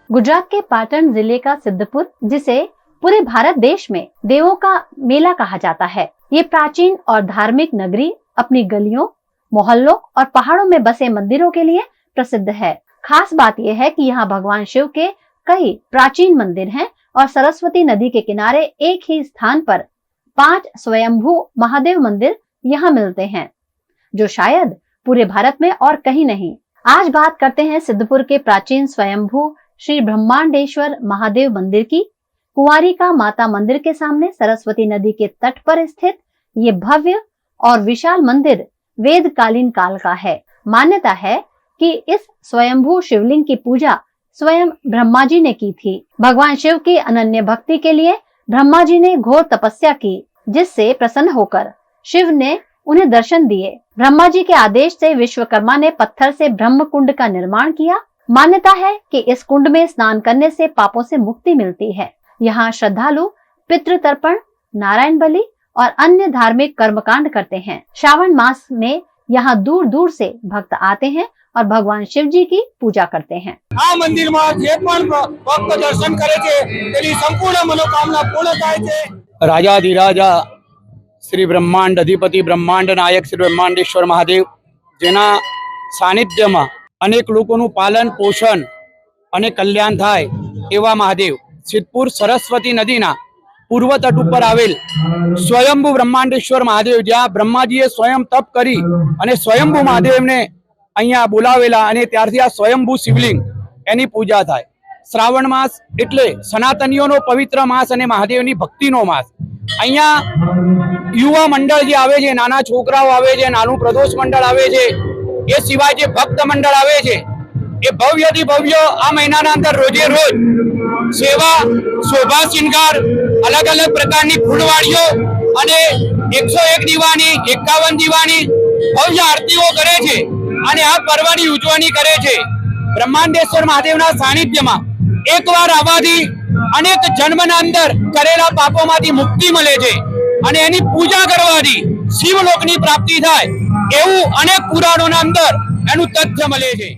गुजरात के पाटन जिले का सिद्धपुर, जिसे पूरे भारत देश में देवों का मेला कहा जाता है, ये प्राचीन और धार्मिक नगरी अपनी गलियों, मोहल्लों और पहाड़ों में बसे मंदिरों के लिए प्रसिद्ध है। खास बात यह है कि यहाँ भगवान शिव के कई प्राचीन मंदिर हैं और सरस्वती नदी के किनारे एक ही स्थान पर 5 स्वयंभू महादेव मंदिर यहाँ मिलते हैं, जो शायद पूरे भारत में और कहीं नहीं। आज बात करते हैं सिद्धपुर के प्राचीन स्वयंभू श्री ब्रह्मांडेश्वर महादेव मंदिर की। कुंवारिका माता मंदिर के सामने सरस्वती नदी के तट पर स्थित ये भव्य और विशाल मंदिर वेदकालीन काल का है। मान्यता है कि इस स्वयंभू शिवलिंग की पूजा स्वयं ब्रह्मा जी ने की थी। भगवान शिव की अनन्य भक्ति के लिए ब्रह्मा जी ने घोर तपस्या की, जिससे प्रसन्न होकर शिव ने उन्हें दर्शन दिए। ब्रह्मा जी के आदेश से विश्वकर्मा ने पत्थर से ब्रह्म कुंड का निर्माण किया। मान्यता है कि इस कुंड में स्नान करने से पापों से मुक्ति मिलती है। यहाँ श्रद्धालु पितृ तर्पण, नारायण बलि और अन्य धार्मिक कर्मकांड करते हैं। श्रावण मास में यहाँ दूर दूर से भक्त आते हैं और भगवान शिव जी की पूजा करते हैं। आ मंदिर में जे पण भक्त दर्शन करे छे तेनी संपूर्ण मनोकामना पूर्ण थाय छे। राजाधिराजा श्री ब्रह्मांड अधिपति ब्रह्मांड नायक श्री ब्रह्मांडेश्वर महादेव, जेना सानिध्यमां अनेक लोकोनुं पालन पोषण अने कल्याण थाय एवा महादेव सिद्धपुर सरस्वती नदीना पूर्व तट पर आवेल स्वयंभू ब्रह्मांडेश्वर महादेव, ज्यां ब्रह्माजीए स्वयं तप करी अने स्वयंभू महादेवने अहींया बोलावेला अने त्यारथी आ स्वयंभू शिवलिंग एनी पूजा थाय। श्रावण मास एटले सनातनीओनो पवित्र मास अने महादेवनी भक्तिनो मास। अहींया युवा मंडळ जे आवे छे, नाना छोकराओ आवे छे, नानुं प्रदोष मंडळ आवे छे, ए सिवाय जे भक्त मंडळ आवे छे ए भव्यथी भव्य आ महीनाना अंदर रोजे रोज सेवा, शोभा श्रृंगार, अलग अलग प्रकारनी फूलवाड़ीओ अने 101 दीवानी, 51 दीवानी भव्य आरतीओ करे छे अने आ पर्वनी उजवणी करे छे। ब्रह्मांडेश्वर महादेवना सानिध्यमां एकवार आववाथी अनेक जन्मना अंदर करेला पापोमांथी मुक्ति मळे छे अने एनी पूजा करवाथी शिवलोकनी प्राप्ति थाय एवुं अनेक पुराणोना अंदर एनुं तथ्य मळे छे।